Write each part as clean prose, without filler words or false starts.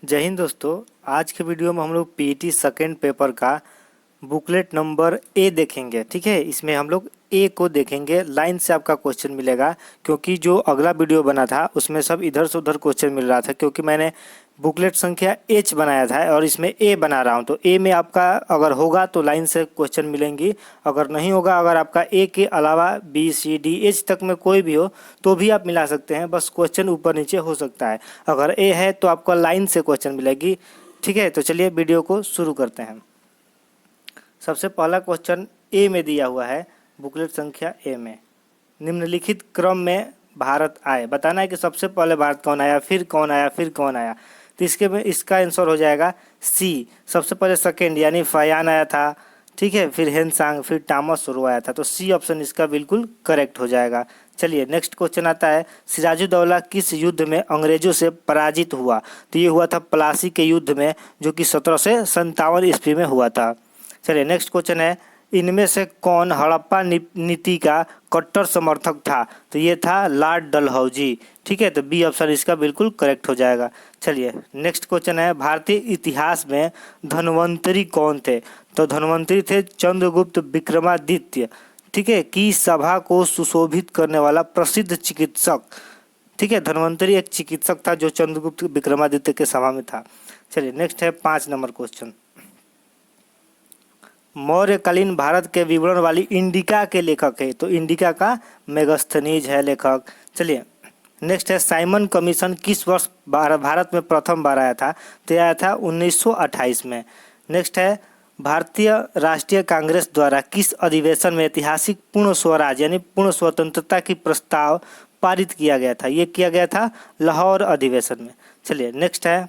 जय हिंद दोस्तों। आज के वीडियो में हम लोग पीईटी सेकेंड पेपर का बुकलेट नंबर ए देखेंगे। ठीक है, इसमें हम लोग ए को देखेंगे, लाइन से आपका क्वेश्चन मिलेगा। क्योंकि जो अगला वीडियो बना था उसमें सब इधर से उधर क्वेश्चन मिल रहा था, क्योंकि मैंने बुकलेट संख्या एच बनाया था और इसमें ए बना रहा हूं। तो ए में आपका अगर होगा तो लाइन से क्वेश्चन मिलेंगी, अगर नहीं होगा, अगर आपका ए के अलावा बी सी डी एच तक में कोई भी हो तो भी आप मिला सकते हैं, बस क्वेश्चन ऊपर नीचे हो सकता है। अगर ए है तो आपको लाइन से क्वेश्चन मिलेगी। ठीक है, तो चलिए वीडियो को शुरू करते हैं। सबसे पहला क्वेश्चन ए में दिया हुआ है, बुकलेट संख्या ए में निम्नलिखित क्रम में भारत आए। बताना है कि सबसे पहले भारत कौन आया, फिर कौन आया, फिर कौन आया। तो इसके में इसका आंसर हो जाएगा सी। सबसे पहले सेकेंड यानी फयान आया था। ठीक है, फिर हेनसांग, फिर टॉमस सुरो आया था। तो सी ऑप्शन इसका बिल्कुल करेक्ट हो जाएगा। चलिए नेक्स्ट क्वेश्चन आता है, सिराजुद्दौला किस युद्ध में अंग्रेजों से पराजित हुआ। तो ये हुआ था प्लासी के युद्ध में, जो कि 1757 ईस्वी में हुआ था। चलिए नेक्स्ट क्वेश्चन है, इनमें से कौन हड़प्पा नीति का कट्टर समर्थक था। तो ये था लॉर्ड डलहौजी। ठीक है, तो बी ऑप्शन इसका बिल्कुल करेक्ट हो जाएगा। चलिए नेक्स्ट क्वेश्चन है, भारतीय इतिहास में धन्वंतरी कौन थे। तो धन्वंतरी थे चंद्रगुप्त विक्रमादित्य। ठीक है, की सभा को सुशोभित करने वाला प्रसिद्ध चिकित्सक। ठीक है, धन्वंतरी एक चिकित्सक था जो चंद्रगुप्त विक्रमादित्य के सभा में था। चलिए नेक्स्ट है 5 नंबर क्वेश्चन, मौर्यकालीन भारत के विवरण वाली इंडिका के लेखक है। तो इंडिका का मेगास्थनीज है लेखक। चलिए नेक्स्ट है, साइमन कमीशन किस वर्ष भारत में प्रथम बार आया था। तो आया था 1928 में। नेक्स्ट है, भारतीय राष्ट्रीय कांग्रेस द्वारा किस अधिवेशन में ऐतिहासिक पूर्ण स्वराज यानी पूर्ण स्वतंत्रता की प्रस्ताव पारित किया गया था। ये किया गया था लाहौर अधिवेशन में। चलिए नेक्स्ट है,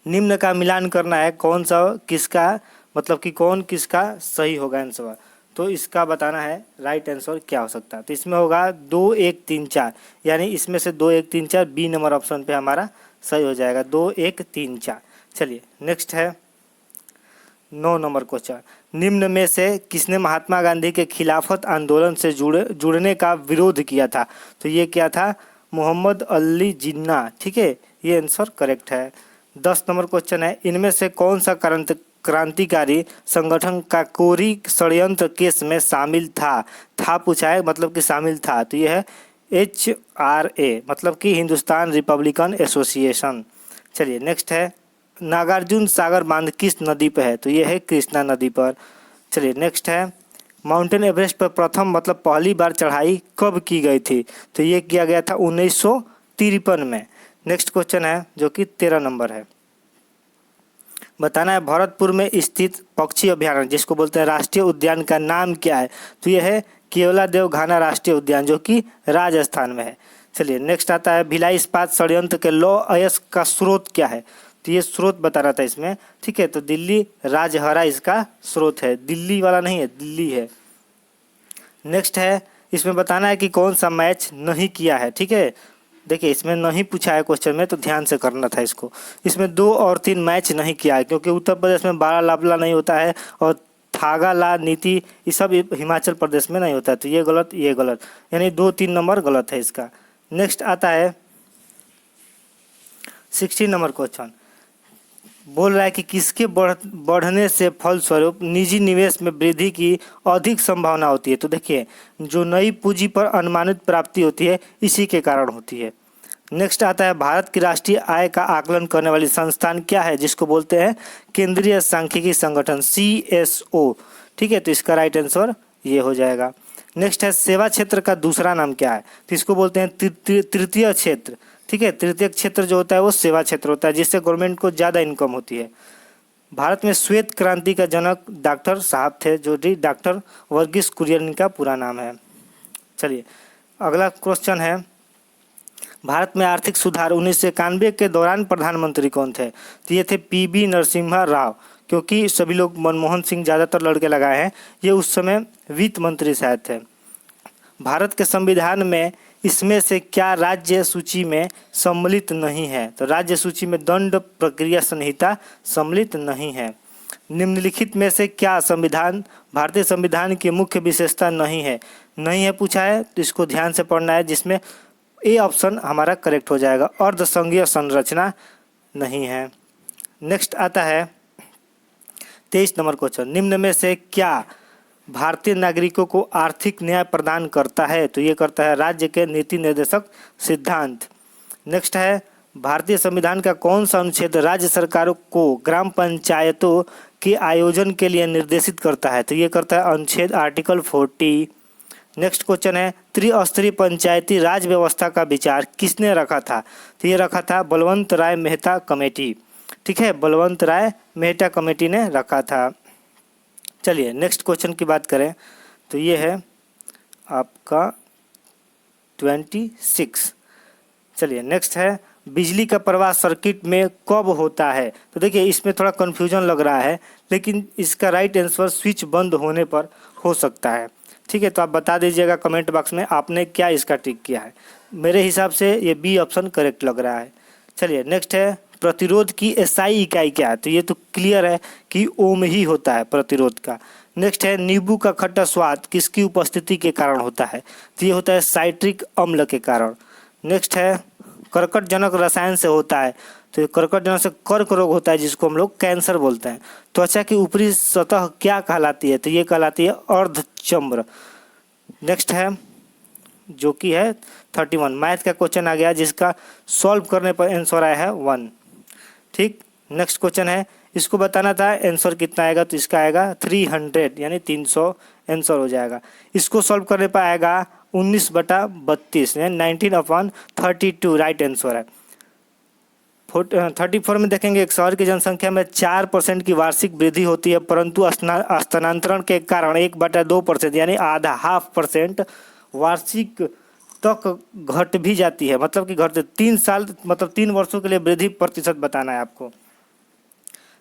निम्न का मिलान करना है, कौन सा किसका मतलब कि कौन किसका सही होगा आंसर। तो इसका बताना है राइट आंसर क्या हो सकता है। तो इसमें होगा 2 1 3 4, यानी इसमें से 2 1 3 4 बी नंबर ऑप्शन पे हमारा सही हो जाएगा, 2 1 3 4। चलिए नेक्स्ट है 9 नंबर क्वेश्चन, निम्न में से किसने महात्मा गांधी के खिलाफत आंदोलन से जुड़ने का विरोध किया था। तो ये क्या था, मोहम्मद अली जिन्ना। ठीक है, ये आंसर करेक्ट है। 10 नंबर क्वेश्चन है, इनमें से कौन सा क्रांतिकारी संगठन काकोरी षड्यंत्र केस में शामिल था पूछा है, मतलब कि शामिल था। तो यह है HRA, मतलब कि हिंदुस्तान रिपब्लिकन एसोसिएशन। चलिए नेक्स्ट है, नागार्जुन सागर बांध किस नदी पर है। तो यह है कृष्णा नदी पर। चलिए नेक्स्ट है, माउंटेन एवरेस्ट पर प्रथम मतलब पहली बार चढ़ाई कब की गई थी। तो ये किया गया था 1953 में। नेक्स्ट क्वेश्चन है जो कि 13 नंबर है, बताना है भरतपुर में स्थित पक्षी अभयारण्य जिसको बोलते हैं राष्ट्रीय उद्यान का नाम क्या है। तो यह है केवलादेव घाना राष्ट्रीय उद्यान, जो कि राजस्थान में है। चलिए नेक्स्ट आता है, भिलाई इस्पात षड्यंत्र के लौह अयस्क का स्रोत क्या है। तो ये स्रोत बताना था इसमें। ठीक है, तो दिल्ली राजहरा इसका स्रोत है, दिल्ली वाला नहीं है, दिल्ली है। नेक्स्ट है, इसमें बताना है कि कौन सा मैच नहीं किया है। ठीक है, देखिए इसमें नहीं पूछा है क्वेश्चन में, तो ध्यान से करना था इसको। इसमें 2 और 3 मैच नहीं किया है, क्योंकि उत्तर प्रदेश में बारा लापला नहीं होता है और थागा ला नीति ये सब हिमाचल प्रदेश में नहीं होता है। तो ये गलत, ये गलत, यानी 2 3 नंबर गलत है इसका। नेक्स्ट आता है 16 नंबर क्वेश्चन, बोल रहा है कि किसके बढ़ने से फलस्वरूप निजी निवेश में वृद्धि की अधिक संभावना होती है। तो देखिए, जो नई पूंजी पर अनुमानित प्राप्ति होती है इसी के कारण होती है। नेक्स्ट आता है, भारत की राष्ट्रीय आय का आकलन करने वाली संस्थान क्या है, जिसको बोलते हैं केंद्रीय सांख्यिकी संगठन CSO। ठीक है, तो इसका राइट आंसर ये हो जाएगा। नेक्स्ट है, सेवा क्षेत्र का दूसरा नाम क्या है। तो इसको बोलते हैं तृतीय क्षेत्र। ठीक है, तृतीय क्षेत्र जो होता है वो सेवा क्षेत्र होता है, जिससे गवर्नमेंट को ज़्यादा इनकम होती है। भारत में श्वेत क्रांति का जनक डॉक्टर साहब थे, जो कि डॉक्टर वर्गीस कुरियन का पूरा नाम है। चलिए अगला क्वेश्चन है, भारत में आर्थिक सुधार 1991 के दौरान प्रधानमंत्री कौन थे। तो ये थे PB नरसिम्हा राव, क्योंकि सभी लोग मनमोहन सिंह ज़्यादातर लड़के लगाए हैं, ये उस समय वित्त मंत्री शायद थे। भारत के संविधान में इसमें से क्या राज्य सूची में सम्मिलित नहीं है। तो राज्य सूची में दंड प्रक्रिया संहिता सम्मिलित नहीं है। निम्नलिखित में से क्या संविधान भारतीय संविधान की मुख्य विशेषता नहीं है पूछा है, तो इसको ध्यान से पढ़ना है, जिसमें ए ऑप्शन हमारा करेक्ट हो जाएगा। अर्धसंघीय संरचना नहीं है। नेक्स्ट आता है 23 नंबर क्वेश्चन, निम्न में से क्या भारतीय नागरिकों को आर्थिक न्याय प्रदान करता है? तो ये करता है राज्य के नीति निर्देशक सिद्धांत। नेक्स्ट है भारतीय संविधान का कौन सा अनुच्छेद राज्य सरकारों को ग्राम पंचायतों के आयोजन के लिए निर्देशित करता है? तो ये करता है अनुच्छेद आर्टिकल 40। नेक्स्ट क्वेश्चन है त्रिस्तरीय पंचायती राज व्यवस्था का विचार किसने रखा था? तो ये रखा था बलवंत राय मेहता कमेटी। ठीक है, बलवंत राय मेहता कमेटी ने रखा था। चलिए नेक्स्ट क्वेश्चन की बात करें तो ये है आपका 26। चलिए नेक्स्ट है बिजली का प्रवाह सर्किट में कब होता है? तो देखिए इसमें थोड़ा कन्फ्यूजन लग रहा है, लेकिन इसका राइट आंसर स्विच बंद होने पर हो सकता है। ठीक है, तो आप बता दीजिएगा कमेंट बॉक्स में आपने क्या इसका टिक किया है। मेरे हिसाब से ये बी ऑप्शन करेक्ट लग रहा है। चलिए नेक्स्ट है प्रतिरोध की एसआई इकाई क्या है? तो ये तो क्लियर है कि ओम ही होता है प्रतिरोध का। नेक्स्ट है नींबू का खट्टा स्वाद किसकी उपस्थिति के कारण होता है? तो ये होता है साइट्रिक अम्ल के कारण। नेक्स्ट है कर्कटजनक रसायन से होता है, तो कर्कटजनक से कर्क रोग होता है जिसको हम लोग कैंसर बोलते हैं। त्वचा की ऊपरी सतह क्या कहलाती है? तो ये कहलाती है अर्धचंद्र। नेक्स्ट है जो कि है 31 मैथ का क्वेश्चन आ गया जिसका सॉल्व करने पर आंसर आया है 1। ठीक, नेक्स्ट क्वेश्चन है इसको बताना था आंसर कितना आएगा, तो इसका आएगा 300 यानी 300 आंसर हो जाएगा। इसको सॉल्व करने पर आएगा 19/32 यानी 19/32 राइट आंसर है। 34 में देखेंगे एक शहर की जनसंख्या में 4% की वार्षिक वृद्धि होती है, परंतु स्थानांतरण के कारण 1/2% यानी आधा 0.5% वार्षिक तक घट भी जाती है। मतलब कि घटते 3 साल मतलब 3 वर्षों के लिए वृद्धि प्रतिशत बताना है आपको।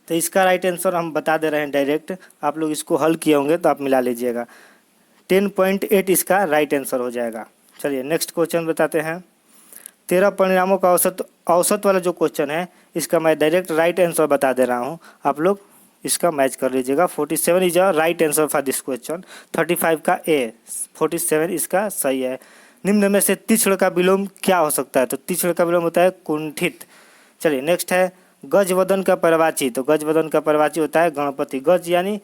तो इसका राइट आंसर हम बता दे रहे हैं डायरेक्ट, आप लोग इसको हल किए होंगे तो आप मिला लीजिएगा। 10.8 इसका राइट आंसर हो जाएगा। चलिए नेक्स्ट क्वेश्चन बताते हैं। 13 परिणामों का औसत वाला जो क्वेश्चन है इसका मैं डायरेक्ट राइट आंसर बता दे रहा हूँ, आप लोग इसका मैच कर लीजिएगा। 47 is a right answer for this question. 35 का ए, 47 इसका सही है। निम्न में से तीक्ष्ण का विलोम क्या हो सकता है? तो तीक्ष्ण का विलोम होता है कुंठित। चलिए नेक्स्ट है गजवदन का पर्वाची, तो गजवदन का पर्वाची होता है गणपति। गज यानी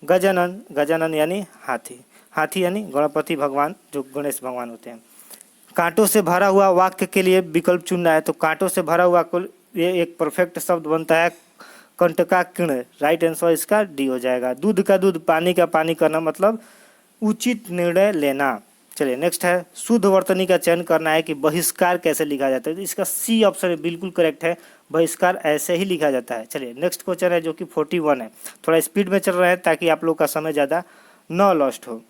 गजानन, गजानन यानी हाथी, हाथी यानी गणपति भगवान जो गणेश भगवान होते हैं। कांटों से भरा हुआ वाक्य के लिए विकल्प चुनना है, तो कांटों से भरा हुआ को ये एक परफेक्ट शब्द बनता है कंटकाकीर्ण, राइट आंसर इसका डी हो जाएगा। दूध का दूध पानी का पानी करना मतलब उचित निर्णय लेना। चलिए नेक्स्ट है शुद्ध वर्तनी का चयन करना है कि बहिष्कार कैसे लिखा जाता है, तो इसका सी ऑप्शन बिल्कुल करेक्ट है, बहिष्कार ऐसे ही लिखा जाता है। चलिए नेक्स्ट क्वेश्चन है जो कि 41 है, थोड़ा स्पीड में चल रहे हैं ताकि आप लोग का समय ज़्यादा न लॉस्ट हो।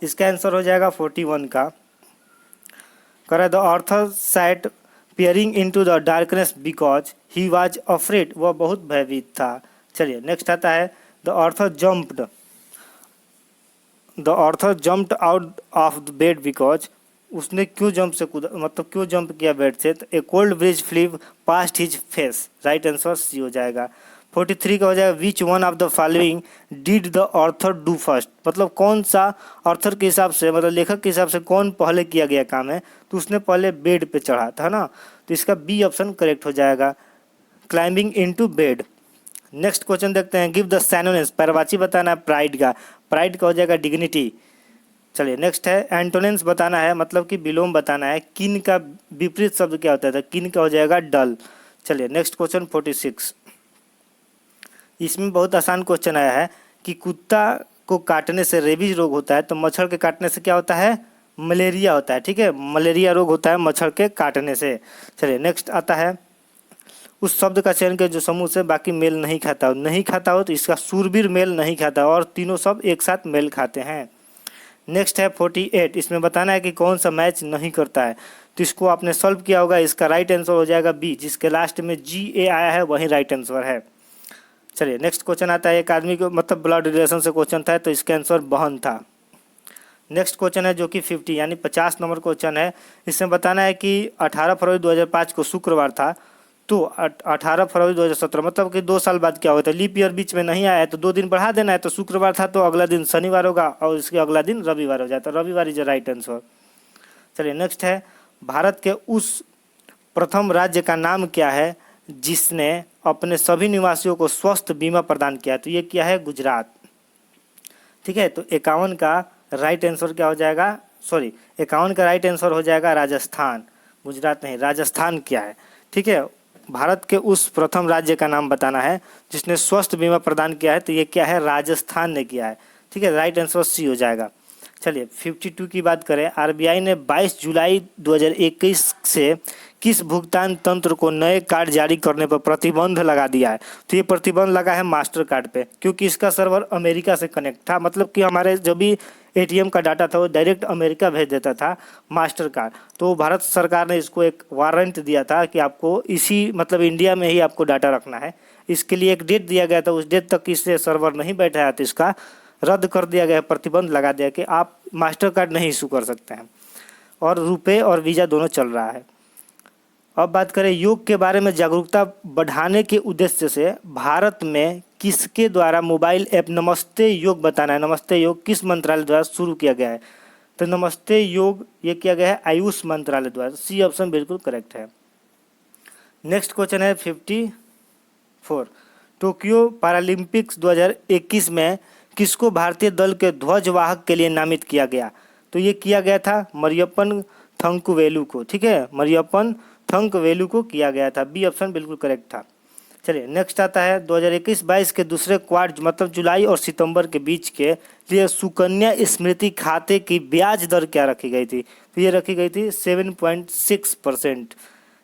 इसका आंसर हो जाएगा 41 का। करे the author sat peering into the darkness because he was afraid, वह बहुत भयभीत था। चलिए नेक्स्ट आता है the author jumped out of the bed because, उसने क्यों जंप से कूदा मतलब क्यों जंप किया बेड से? तो a cold breeze flew past his face, right answer C हो जाएगा। 43 का हो जाएगा which one of the following did the author do first, मतलब कौन सा ऑर्थर के हिसाब से मतलब लेखक के हिसाब से कौन पहले किया गया काम है? तो उसने पहले बेड पे चढ़ा था ना, तो इसका बी ऑप्शन करेक्ट हो जाएगा, climbing into bed. Next question देखते हैं गिव द सिनोनिम्स, पर्यायवाची बताना है प्राइड का, प्राइड का हो जाएगा डिग्निटी। चलिए नेक्स्ट है एंटोनिम्स बताना है मतलब कि विलोम बताना है, किन का विपरीत शब्द क्या होता है? तो किन का हो जाएगा डल। चलिए नेक्स्ट क्वेश्चन 46, इसमें बहुत आसान क्वेश्चन आया है कि कुत्ता को काटने से रेबीज रोग होता है, तो मच्छर के काटने से क्या होता है? मलेरिया होता है। ठीक है, मलेरिया रोग होता है मच्छर के काटने से। चलिए नेक्स्ट आता है उस शब्द का चयन के जो समूह से बाकी मेल नहीं खाता हो, तो इसका सूरबीर मेल नहीं खाता और तीनों शब्द एक साथ मेल खाते हैं। नेक्स्ट है 48, इसमें बताना है कि कौन सा मैच नहीं करता है, तो इसको आपने सॉल्व किया होगा, इसका राइट आंसर हो जाएगा बी, जिसके लास्ट में GA आया है वही राइट आंसर है। चलिए नेक्स्ट क्वेश्चन आता है एक आदमी को मतलब ब्लड रिलेशन से क्वेश्चन था, तो इसका आंसर बहन था। नेक्स्ट क्वेश्चन है जो कि 50 यानी 50 नंबर क्वेश्चन है, इसमें बताना है कि 18 फरवरी 2005 को शुक्रवार था, तो 18 फरवरी 2017 मतलब कि 2 साल बाद क्या होता है? लीप ईयर बीच में नहीं आया है तो 2 दिन बढ़ा देना है, तो शुक्रवार था तो अगला दिन शनिवार होगा और इसके अगला दिन रविवार हो जाता है, रविवार इज राइट आंसर। चलिए नेक्स्ट है भारत के उस प्रथम राज्य का नाम क्या है जिसने अपने सभी निवासियों को स्वास्थ्य बीमा प्रदान किया, तो ये क्या है? गुजरात। ठीक है, तो 51 का राइट आंसर क्या हो जाएगा? सॉरी, 51 का राइट आंसर हो जाएगा राजस्थान। गुजरात नहीं, राजस्थान क्या है? ठीक है, भारत के उस प्रथम राज्य का नाम बताना है जिसने स्वास्थ्य बीमा प्रदान किया है, तो ये क्या है? राजस्थान ने किया है। ठीक है, राइट आंसर सी हो जाएगा। चलिए 52 की बात करें। आरबीआई ने 22 जुलाई 2021 से किस भुगतान तंत्र को नए कार्ड जारी करने पर प्रतिबंध लगा दिया है? तो ये प्रतिबंध लगा है मास्टर कार्ड पे, क्योंकि इसका सर्वर अमेरिका से कनेक्ट था। मतलब कि हमारे जो भी एटीएम का डाटा था वो डायरेक्ट अमेरिका भेज देता था मास्टर कार्ड। तो भारत सरकार ने इसको एक वारंट दिया था कि आपको इसी मतलब इंडिया में ही आपको डाटा रखना है। इसके लिए एक डेट दिया गया था, उस डेट तक इससे सर्वर नहीं बैठा है तो इसका रद्द कर दिया गया, प्रतिबंध लगा दिया कि आप मास्टर कार्ड नहीं इशू कर सकते हैं। और रुपए और वीज़ा दोनों चल रहा है। अब बात करें योग के बारे में जागरूकता बढ़ाने के उद्देश्य से भारत में किसके द्वारा मोबाइल ऐप नमस्ते योग बताना है? नमस्ते योग किस मंत्रालय द्वारा शुरू किया गया है? तो नमस्ते योग ये किया गया है आयुष मंत्रालय द्वारा। सी ऑप्शन बिल्कुल करेक्ट है। नेक्स्ट क्वेश्चन है 54। टोक्यो पैरालंपिक्स 2021 में किसको भारतीय दल के ध्वजवाहक के लिए नामित किया गया? तो ये किया गया था मरियप्पन थंगवेलु को। ठीक है, मरियप्पन थंगवेलु को किया गया था। बी ऑप्शन बिल्कुल करेक्ट था। चलिए नेक्स्ट आता है 2021-22 के दूसरे क्वार्टर मतलब जुलाई और सितंबर के बीच के लिए सुकन्या स्मृति खाते की ब्याज दर क्या रखी गई थी? तो ये रखी गई थी 7.6%।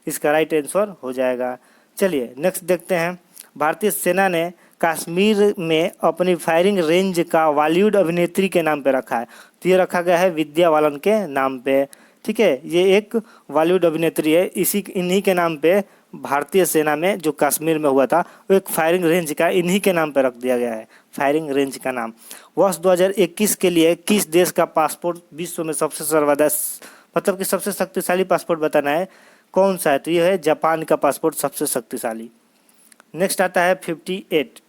इसका राइट आंसर हो जाएगा। चलिए नेक्स्ट देखते हैं। भारतीय सेना ने कश्मीर में अपनी फायरिंग रेंज का बॉलीवुड अभिनेत्री के नाम पे रखा है, तो ये रखा गया है विद्या बालन के नाम पे। ठीक है, ये एक बॉलीवुड अभिनेत्री है, इन्हीं के नाम पे भारतीय सेना में जो कश्मीर में हुआ था वो एक फायरिंग रेंज का इन्हीं के नाम पे रख दिया गया है, फायरिंग रेंज का नाम। वर्ष 2021 के लिए किस देश का पासपोर्ट विश्व में सबसे सर्वाधिक मतलब कि सबसे शक्तिशाली पासपोर्ट बताना है, कौन सा है? तो ये है जापान का पासपोर्ट सबसे शक्तिशाली। नेक्स्ट आता है 58।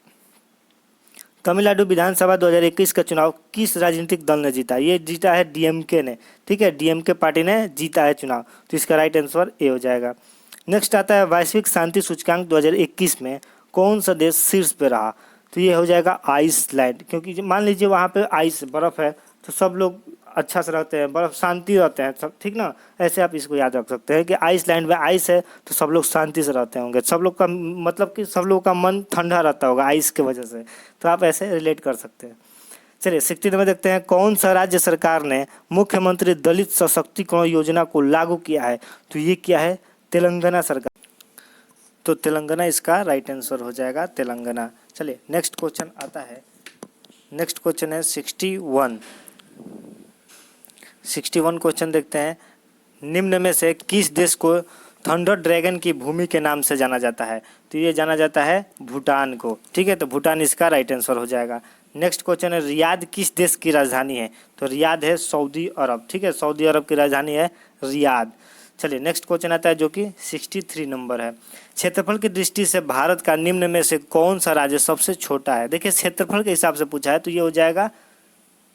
तमिलनाडु विधानसभा 2021 का चुनाव किस राजनीतिक दल ने जीता? ये जीता है डीएमके ने। ठीक है, डीएमके पार्टी ने जीता है चुनाव, तो इसका राइट आंसर ए हो जाएगा। नेक्स्ट आता है वैश्विक शांति सूचकांक 2021 में कौन सा देश शीर्ष पे रहा? तो ये हो जाएगा आइसलैंड, क्योंकि मान लीजिए वहाँ पे आइस बर्फ़ है तो सब लोग अच्छा से रहते हैं, बर्फ़ शांति रहते हैं सब। ठीक ना, ऐसे आप इसको याद रख सकते हैं कि आइसलैंड में आइस है तो सब लोग शांति से रहते होंगे, सब लोग का मतलब कि सब लोगों का मन ठंडा रहता होगा आइस की वजह से, तो आप ऐसे रिलेट कर सकते हैं। चलिए 60 में देखते हैं। कौन सा राज्य सरकार ने मुख्यमंत्री दलित सशक्तिकरण योजना को लागू किया है? तो ये क्या है? तेलंगाना सरकार। तो तेलंगाना इसका राइट आंसर हो जाएगा, तेलंगाना। चलिए नेक्स्ट क्वेश्चन आता है। नेक्स्ट क्वेश्चन है 61 क्वेश्चन देखते हैं। निम्न में से किस देश को थंडर ड्रैगन की भूमि के नाम से जाना जाता है? तो ये जाना जाता है भूटान को। ठीक है, तो भूटान इसका राइट आंसर हो जाएगा। नेक्स्ट क्वेश्चन है रियाद किस देश की राजधानी है? तो रियाद है सऊदी अरब। ठीक है, सऊदी अरब की राजधानी है रियाद। चलिए नेक्स्ट क्वेश्चन आता है जो कि 63 नंबर है। क्षेत्रफल की दृष्टि से भारत का निम्न में से कौन सा राज्य सबसे छोटा है? देखिए क्षेत्रफल के हिसाब से पूछा है तो ये हो जाएगा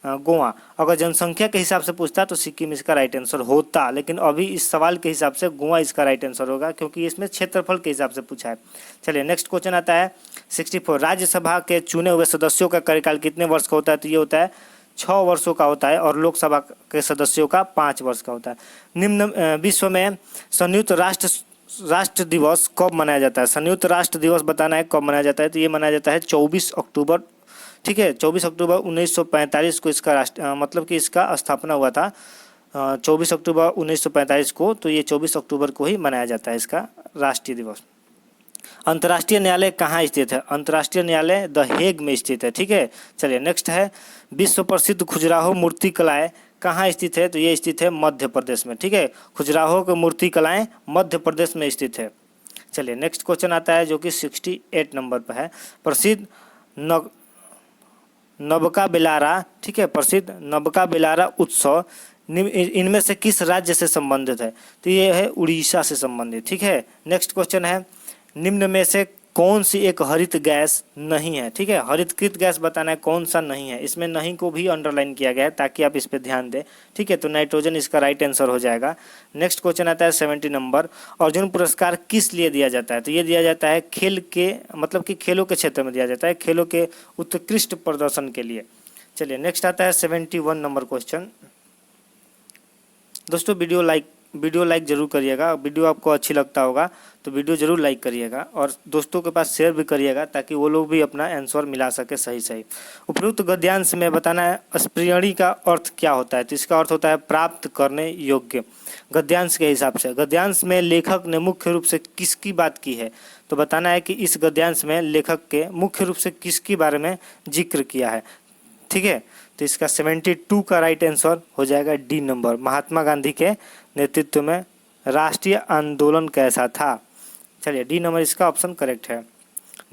गोवा। अगर जनसंख्या के हिसाब से पूछता तो सिक्किम इसका राइट आंसर होता, लेकिन अभी इस सवाल के हिसाब से गोवा इसका राइट आंसर होगा क्योंकि इसमें क्षेत्रफल के हिसाब से पूछा है। चलिए नेक्स्ट क्वेश्चन आता है 64। राज्यसभा के चुने हुए सदस्यों का कार्यकाल कितने वर्ष का होता है? तो ये होता है 6 वर्षों का होता है और लोकसभा के सदस्यों का 5 वर्ष का होता है। निम्न विश्व में संयुक्त राष्ट्र दिवस कब मनाया जाता है? संयुक्त राष्ट्र दिवस बताना है कब मनाया जाता है। तो ये मनाया जाता है 24 अक्टूबर। ठीक है, 24 अक्टूबर 1945 को इसका मतलब कि इसका स्थापना हुआ था 24 अक्टूबर 1945 को। तो ये 24 अक्टूबर को ही मनाया जाता है इसका राष्ट्रीय दिवस। अंतर्राष्ट्रीय न्यायालय कहाँ स्थित है? अंतर्राष्ट्रीय न्यायालय द हेग में स्थित है। ठीक है, चलिए नेक्स्ट है विश्व प्रसिद्ध खजुराहो मूर्ति कलाएँ कहाँ स्थित है? तो ये स्थित है मध्य प्रदेश में। ठीक है, खजुराहो की मूर्ति कलाएँ मध्य प्रदेश में स्थित है। चलिए नेक्स्ट क्वेश्चन आता है जो कि 68 नंबर पर है। प्रसिद्ध नबका बेलारा। ठीक है, प्रसिद्ध नबका बेलारा उत्सव इनमें से किस राज्य से संबंधित है? तो ये है उड़ीसा से संबंधित। ठीक है, नेक्स्ट क्वेश्चन है निम्न में से कौन सी एक हरित गैस नहीं है। ठीक है, हरितकृत गैस बताना है कौन सा नहीं है, इसमें नहीं को भी अंडरलाइन किया गया है ताकि आप इस पे ध्यान दें। ठीक है, तो नाइट्रोजन इसका राइट आंसर हो जाएगा। नेक्स्ट क्वेश्चन आता है 70 नंबर, अर्जुन पुरस्कार किस लिए दिया जाता है? तो ये दिया जाता है खेल के मतलब कि खेलों के क्षेत्र में दिया जाता है, खेलों के उत्कृष्ट प्रदर्शन के लिए। चलिए नेक्स्ट आता है 71 नंबर क्वेश्चन। दोस्तों वीडियो लाइक जरूर करिएगा, वीडियो आपको अच्छी लगता होगा तो वीडियो जरूर लाइक करिएगा और दोस्तों के पास शेयर भी करिएगा ताकि वो लोग भी अपना आंसर मिला सके सही सही। उपयुक्त गद्यांश में बताना है स्प्रियणी का अर्थ क्या होता है? तो इसका अर्थ होता है प्राप्त करने योग्य। गद्यांश के हिसाब से गद्यांश में लेखक ने मुख्य रूप से किसकी बात की है? तो बताना है कि इस गद्यांश में लेखक के मुख्य रूप से किसके बारे में जिक्र किया है। ठीक है, तो इसका 72 का राइट आंसर हो जाएगा डी नंबर। महात्मा गांधी के नेतृत्व में राष्ट्रीय आंदोलन कैसा था? चलिए डी नंबर इसका ऑप्शन करेक्ट है।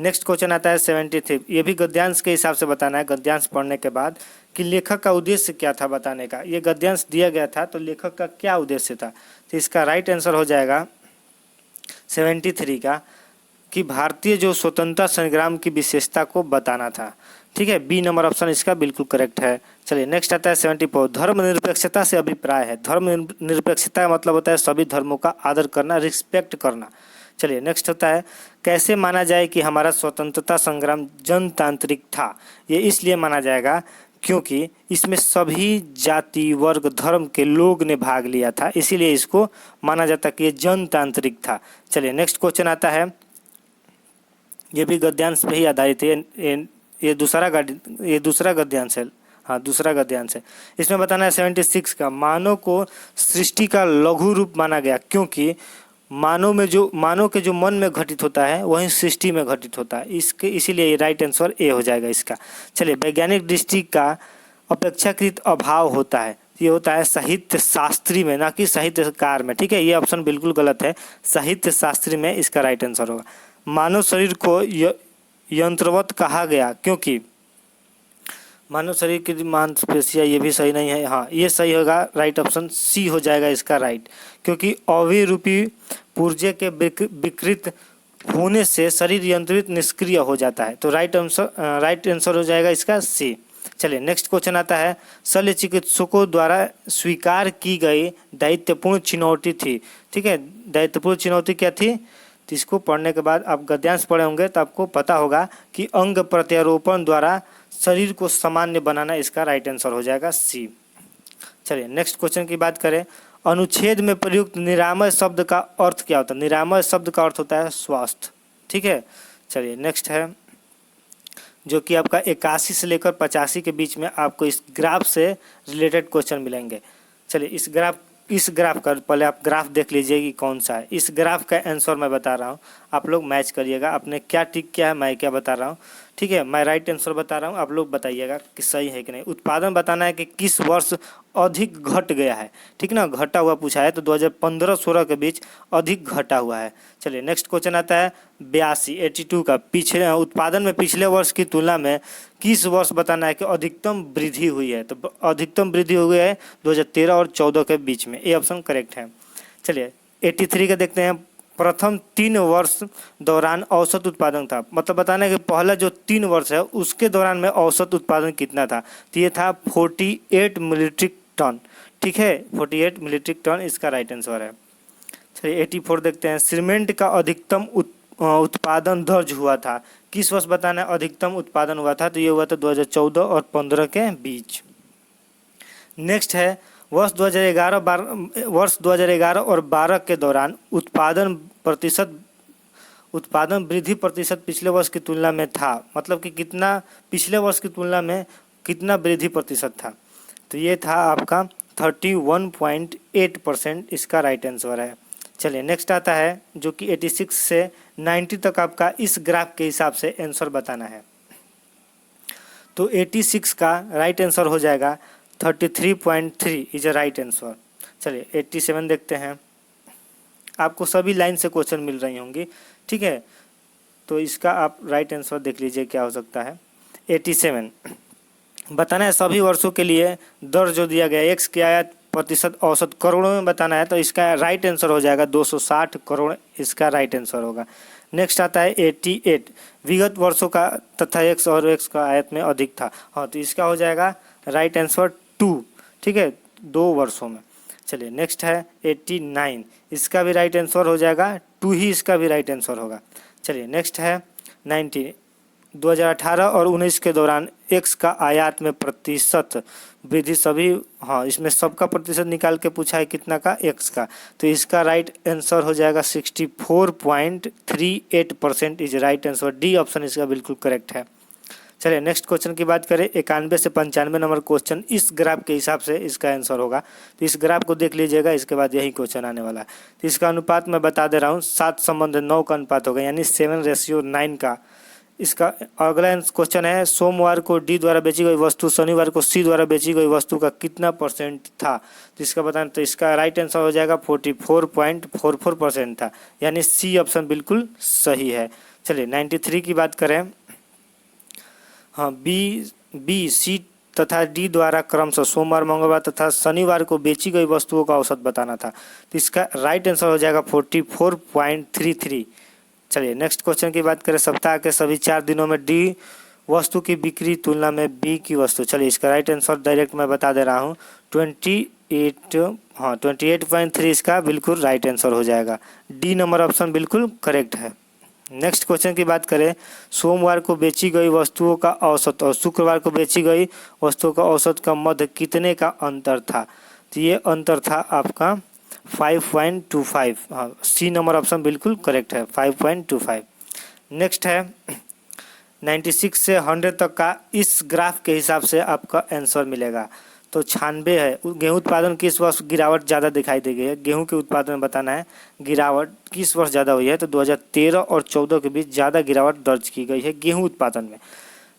नेक्स्ट क्वेश्चन आता है 73, ये भी गद्यांश के हिसाब से बताना है, गद्यांश पढ़ने के बाद कि लेखक का उद्देश्य क्या था बताने का। ये गद्यांश दिया गया था तो लेखक का क्या उद्देश्य था? तो इसका राइट आंसर हो जाएगा 73 का कि भारतीय जो स्वतंत्रता संग्राम की विशेषता को बताना था। ठीक है, बी नंबर ऑप्शन इसका बिल्कुल करेक्ट है। चलिए नेक्स्ट आता है 74, धर्मनिरपेक्षता से अभिप्राय है। धर्मनिरपेक्षता का मतलब होता है सभी धर्मों का आदर करना, रिस्पेक्ट करना। चलिए नेक्स्ट होता है कैसे माना जाए कि हमारा स्वतंत्रता संग्राम जनतांत्रिक था? ये इसलिए माना जाएगा क्योंकि इसमें सभी जाति वर्ग धर्म के लोग ने भाग लिया था, इसीलिए इसको माना जाता कि ये जनतांत्रिक था। चलिए नेक्स्ट क्वेश्चन आता है, ये भी गद्यांश पे ही आधारित है, ये दूसरा गद्यांश है। हाँ दूसरा गद्यांश है। इसमें बताना है 76 का, मानव को सृष्टि का लघु रूप माना गया क्योंकि मानव के जो मन में घटित होता है वही सृष्टि में घटित होता है, इसीलिए ये राइट आंसर ए हो जाएगा इसका। चलिए वैज्ञानिक दृष्टि का अपेक्षाकृत अभाव होता है, ये होता है साहित्य शास्त्री में, ना कि साहित्यकार में। ठीक है, ये ऑप्शन बिल्कुल गलत है, साहित्य शास्त्री में इसका राइट आंसर होगा। मानव शरीर को यंत्रवत कहा गया क्योंकि मानव शरीर की मांसपेशियां, ये भी सही नहीं है। हाँ ये सही होगा, राइट ऑप्शन सी हो जाएगा इसका राइट, क्योंकि अवयव रूपी पुर्जे के विकृत होने से शरीर यंत्रित निष्क्रिय हो जाता है। तो राइट आंसर हो जाएगा इसका सी। चलिए नेक्स्ट क्वेश्चन आता है, शल्य चिकित्सकों द्वारा स्वीकार की गई दायित्वपूर्ण चुनौती थी। ठीक है, दायित्वपूर्ण चुनौती क्या थी? तो इसको पढ़ने के बाद आप गद्यांश पढ़े होंगे तो आपको पता होगा कि अंग प्रत्यारोपण द्वारा शरीर को सामान्य बनाना, इसका राइट आंसर हो जाएगा सी। चलिए नेक्स्ट क्वेश्चन की बात करें, अनुच्छेद में प्रयुक्त निरामय शब्द का अर्थ क्या होता है? निरामय शब्द का अर्थ होता है स्वास्थ्य। ठीक है, चलिए नेक्स्ट है जो कि आपका 81 से लेकर 85 के बीच में आपको इस ग्राफ से रिलेटेड क्वेश्चन मिलेंगे। चलिए इस ग्राफ का पहले आप ग्राफ देख लीजिए कि कौन सा है। इस ग्राफ का आंसर मैं बता रहा हूँ, आप लोग मैच करिएगा, आपने क्या टिक किया है मैं क्या बता रहा हूँ। ठीक है, मैं राइट आंसर बता रहा हूँ, आप लोग बताइएगा कि सही है कि नहीं। उत्पादन बताना है कि किस वर्ष अधिक घट गया है। ठीक ना, घटा हुआ पूछा है तो 2015-16 के बीच अधिक घटा हुआ है। चलिए नेक्स्ट क्वेश्चन आता है 82 का, पिछले उत्पादन में पिछले वर्ष की तुलना में किस वर्ष बताना है कि अधिकतम वृद्धि हुई है? तो अधिकतम वृद्धि हुई है 2013 और 14 के बीच में, ये ऑप्शन करेक्ट है। चलिए 83 का देखते हैं, प्रथम 3 वर्ष दौरान औसत उत्पादन था, मतलब बताना है कि पहला जो 3 वर्ष है उसके दौरान में औसत उत्पादन कितना था? तो ये था 48 मीट्रिक टन। ठीक है, 48 मीट्रिक टन इसका राइट आंसर है। चलिए 84 देखते हैं, सीमेंट का अधिकतम उत्पादन दर्ज हुआ था, किस वर्ष बताना है अधिकतम उत्पादन हुआ था? तो ये हुआ था 2014 और 15 के बीच। नेक्स्ट है वर्ष 2011 और 12 के दौरान उत्पादन वृद्धि प्रतिशत पिछले वर्ष की तुलना में था, मतलब कि कितना पिछले वर्ष की तुलना में कितना वृद्धि प्रतिशत था? तो ये था आपका 31.8%, इसका राइट आंसर है। चलिए नेक्स्ट आता है जो कि 86 से 90 तक आपका इस ग्राफ के हिसाब से आंसर बताना है। तो 86 का राइट आंसर हो जाएगा 33.3 इज अ राइट आंसर। चलिए 87 देखते हैं, आपको सभी लाइन से क्वेश्चन मिल रही होंगी। ठीक है, तो इसका आप राइट आंसर देख लीजिए क्या हो सकता है। 87 बताना है सभी वर्षों के लिए दर जो दिया गया एक्स की आया प्रतिशत औसत करोड़ों में बताना है, तो इसका राइट आंसर हो जाएगा 260 करोड़, इसका राइट आंसर होगा। नेक्स्ट आता है 88, विगत वर्षों का तथा x और x का आयत में अधिक था। हाँ, तो इसका हो जाएगा राइट आंसर 2, ठीक है, 2 वर्षों में। चलिए नेक्स्ट है 89, इसका भी राइट आंसर हो जाएगा 2 ही इसका भी राइट आंसर होगा। चलिए नेक्स्ट है 90, 2018 और 19 के दौरान x का आयात में प्रतिशत वृद्धि सभी, हाँ इसमें सबका प्रतिशत निकाल के पूछा है कितना का, x का, तो इसका राइट आंसर हो जाएगा 64.38% is right answer. D option इसका बिल्कुल करेक्ट है। चलिए नेक्स्ट क्वेश्चन की बात करें, 91 से 95 नंबर क्वेश्चन इस ग्राफ के हिसाब से इसका आंसर होगा। तो इस ग्राफ को देख लीजिएगा, इसके बाद यही क्वेश्चन आने वाला है। तो इसका अनुपात मैं बता दे रहा हूँ, 7:9 का अनुपात होगा, यानी 7:9 का। इसका अगला क्वेश्चन है, सोमवार को डी द्वारा बेची गई वस्तु शनिवार को सी द्वारा बेची गई वस्तु का कितना परसेंट था। तो इसका बताना, तो इसका राइट आंसर हो जाएगा 44.44% था, यानी सी ऑप्शन बिल्कुल सही है। चलिए 93 की बात करें, हाँ बी सी तथा डी द्वारा क्रमशः सोमवार मंगलवार तथा शनिवार को बेची गई वस्तुओं का औसत बताना था। तो इसका राइट आंसर हो जाएगा 44.33। चलिए नेक्स्ट क्वेश्चन की बात करें, सप्ताह के सभी 4 दिनों में डी वस्तु की बिक्री तुलना में बी की वस्तु। चलिए इसका राइट आंसर डायरेक्ट मैं बता दे रहा हूँ, 28.3 इसका बिल्कुल राइट आंसर हो जाएगा। डी नंबर ऑप्शन बिल्कुल करेक्ट है। नेक्स्ट क्वेश्चन की बात करें, सोमवार को बेची गई वस्तुओं का औसत और शुक्रवार को बेची गई वस्तुओं का औसत का मध्य कितने का अंतर था। तो ये अंतर था आपका 5.25। हाँ, सी नंबर ऑप्शन बिल्कुल करेक्ट है, 5.25। नेक्स्ट है 96 से 100 तक का, इस ग्राफ के हिसाब से आपका आंसर मिलेगा। तो 96 है, गेहूं उत्पादन किस वर्ष गिरावट ज़्यादा दिखाई दे गई है, गेहूं के उत्पादन में बताना है गिरावट किस वर्ष ज़्यादा हुई है। तो 2013 और 14 के बीच ज़्यादा गिरावट दर्ज की गई है गेहूं उत्पादन में।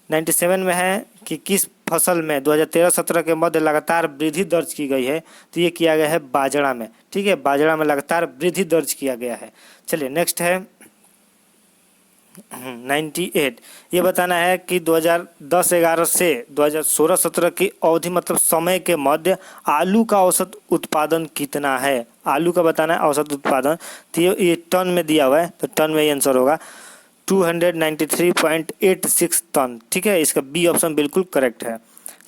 97 में है कि किस फसल में 2013-17 के मध्य लगातार वृद्धि दर्ज की गई है। तो ये किया गया है बाजरा में, ठीक है, बाजरा में लगातार वृद्धि दर्ज किया गया है। चलिए नेक्स्ट है 98, ये बताना है कि 2010-11 से 2016-17 की अवधि मतलब समय के मध्य आलू का औसत उत्पादन कितना है। आलू का बताना है औसत उत्पादन, तो ये टन में दिया हुआ है, तो टन में ये आंसर होगा 293.86 टन, ठीक है, इसका बी ऑप्शन बिल्कुल करेक्ट है।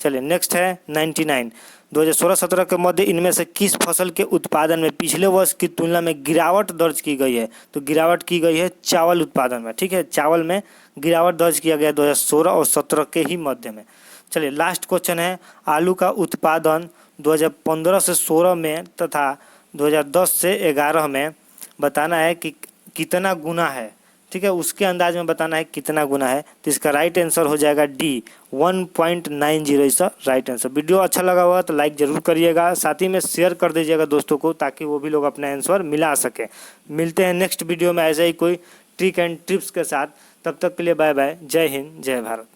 चलिए नेक्स्ट है 99, 2016-17 के मध्य इनमें से किस फसल के उत्पादन में पिछले वर्ष की तुलना में गिरावट दर्ज की गई है। तो गिरावट की गई है चावल उत्पादन में, ठीक है, चावल में गिरावट दर्ज किया गया 2016 और 17 के ही मध्य में। चलिए लास्ट क्वेश्चन है, आलू का उत्पादन 2015 से 16 में तथा 2010 से 11 में बताना है कि कितना गुना है, ठीक है, उसके अंदाज में बताना है कितना गुना है। तो इसका राइट आंसर हो जाएगा डी 1.90 इसका राइट आंसर। वीडियो अच्छा लगा होगा तो लाइक ज़रूर करिएगा, साथ ही में शेयर कर दीजिएगा दोस्तों को, ताकि वो भी लोग अपना आंसर मिला सके। मिलते हैं नेक्स्ट वीडियो में ऐसे ही कोई ट्रिक एंड टिप्स के साथ, तब तक के लिए बाय बाय, जय हिंद जय भारत।